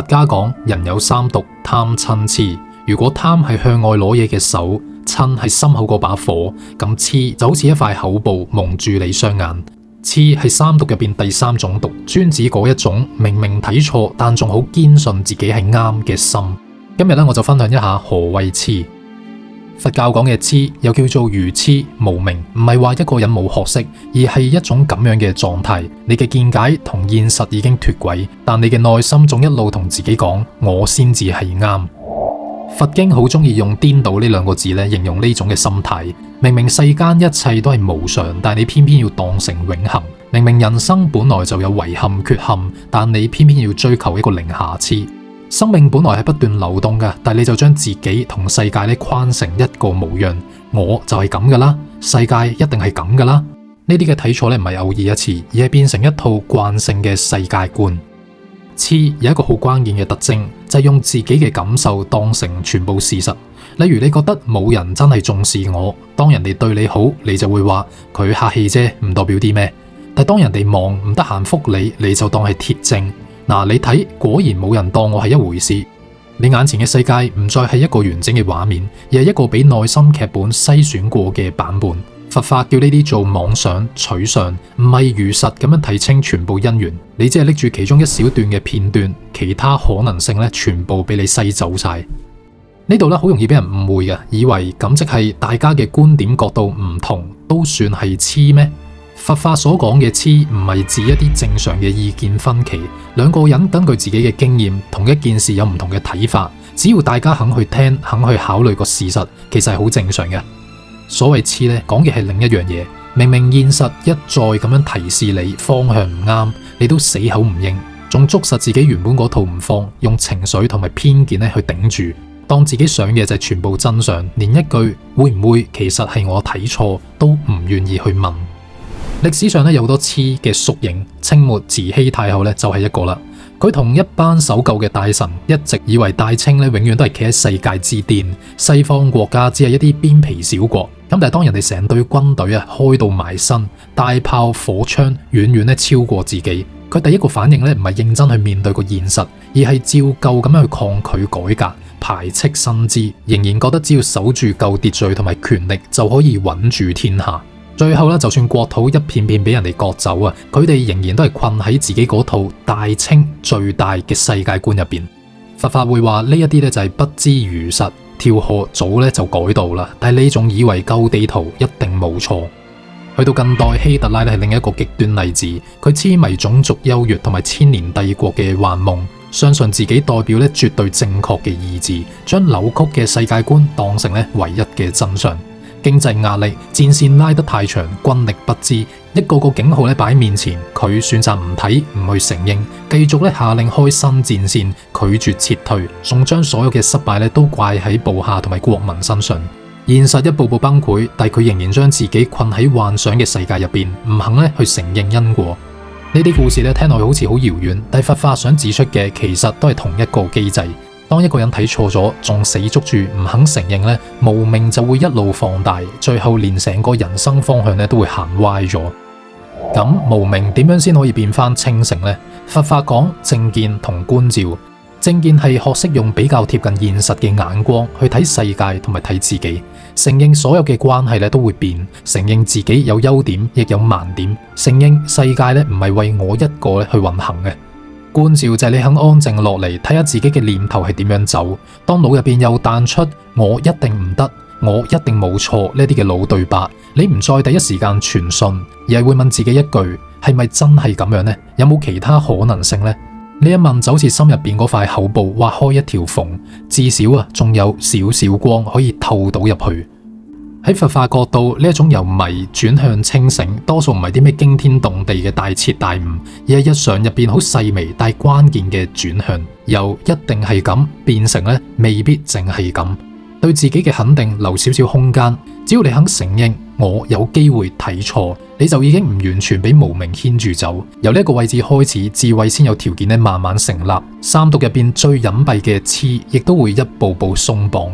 家講人有三毒，貪嗔痴。如果貪係向外攞嘢嘅手，嗔係心口嗰把火，咁痴就好似一塊口布蒙住你雙眼。痴係三毒入邊第三種毒，專指嗰一種明明睇錯但仲好堅信自己係啱嘅心。今日咧我就分享一下何謂痴。佛教講嘅痴又叫做愚痴無明，唔係話一個人冇學識，而係一種咁樣嘅狀態。你嘅見解同現實已經脫軌，但你嘅內心仲一路同自己講我先至係啱。佛經好中意用顛倒呢兩個字咧形容呢種嘅心態。明明世間一切都係無常，但你偏偏要當成永恆。明明人生本來就有遺憾缺陷，但你偏偏要追求一個零瑕疵。生命本來係不斷流動嘅，但你就將自己同世界咧框成一個模樣。我就係咁噶啦，世界一定係咁噶啦。呢啲嘅睇錯咧唔係偶爾一次，而係變成一套慣性嘅世界觀。痴有一個好關鍵嘅特徵，就係用自己嘅感受當成全部事實。例如你覺得冇人真係重視我，當人哋對你好，你就會話佢客氣啫，唔代表啲咩。但當人哋忙唔得閒覆你，你就當係鐵證。嗱，你睇，果然冇人當我係一回事。你眼前嘅世界唔再係一個完整嘅畫面，而係一個俾內心劇本篩選過嘅版本。佛法叫呢啲做妄想取相，唔係如實咁樣睇清全部因緣。你只係拎住其中一小段嘅片段，其他可能性咧全部俾你篩走晒。呢度咧好容易俾人誤會嘅，以為咁即係大家嘅觀點角度唔同，都算係痴咩？佛法所講嘅痴唔係指一啲正常嘅意見分歧，兩個人根據自己嘅經驗，同一件事有唔同嘅睇法，只要大家肯去聽，肯去考慮個事實，其實係好正常嘅。所謂痴咧，講嘅係另一樣嘢。明明現實一再咁樣提示你方向唔啱，你都死口唔應，仲捉實自己原本嗰套唔放，用情緒同埋偏見咧去頂住，當自己想嘅就係全部真相，連一句會唔會其實係我睇錯都唔願意去問。歷史上咧有好多痴嘅縮影，清末慈禧太后咧就係一個啦。佢同一班守舊嘅大臣一直以為大清咧永遠都係企喺世界之巔，西方國家只係一啲邊皮小國。咁但係當人哋成隊軍隊啊開到埋身，大炮火槍遠遠咧超過自己，佢第一個反應咧唔係認真去面對個現實，而係照舊咁樣去抗拒改革，排斥新知，仍然覺得只要守住舊秩序同埋權力就可以穩住天下。最後咧，就算國土一片片俾人哋割走啊，佢哋仍然都係困喺自己嗰套大清最大嘅世界觀入邊。佛法會話呢一啲咧就係不知如實，條河早咧就改道啦。但係你仲以為舊地圖一定冇錯？去到近代，希特拉咧係另一個極端例子，佢痴迷種族優越同埋千年帝國嘅幻夢，相信自己代表咧絕對正確嘅意志，將扭曲嘅世界觀當成咧唯一嘅真相。經濟壓力，戰線拉得太長，軍力不支，一個個警號咧擺面前，佢選擇唔睇，唔去承認，繼續咧下令開新戰線，拒絕撤退，仲將所有嘅失敗咧都怪喺部下同埋國民身上。現實一步步崩潰，但佢仍然將自己困喺幻想嘅世界入邊，唔肯咧去承認因果。呢啲故事咧聽落去好似好遙遠，但佛法想指出嘅其實都係同一個機制。當一個人睇錯咗，仲死捉住唔肯承認咧，無明就會一路放大，最後連成個人生方向咧都會行歪咗。咁無明點樣先可以變翻清醒呢？佛法講正見同觀照。正見係學識用比較貼近現實嘅眼光去睇世界同埋睇自己，承認所有嘅關係咧都會變，承認自己有優點亦有盲點，承認世界咧唔係為我一個咧去運行嘅。觀照就係你肯安靜落嚟睇下自己嘅念頭係點樣走。當腦入邊又彈出我一定唔得，我一定冇錯呢啲嘅老對白，你唔再第一時間傳信，而係會問自己一句：係咪真係咁樣呢？有冇其他可能性呢？呢一問就好似心入邊嗰塊口布挖開一條縫，至少仲有少少光可以透到入去。喺佛法角度，呢一種由迷轉向清醒，多數唔係啲咩驚天動地嘅大徹大悟，而係日常入邊好細微但係關鍵嘅轉向，由一定係咁變成咧未必淨係咁。對自己嘅肯定留少少空間，只要你肯承認我有機會睇錯，你就已經唔完全俾無明牽住走。由呢一個位置開始，智慧先有條件咧慢慢成立。三毒入邊最隱蔽嘅痴，亦都會一步步鬆綁。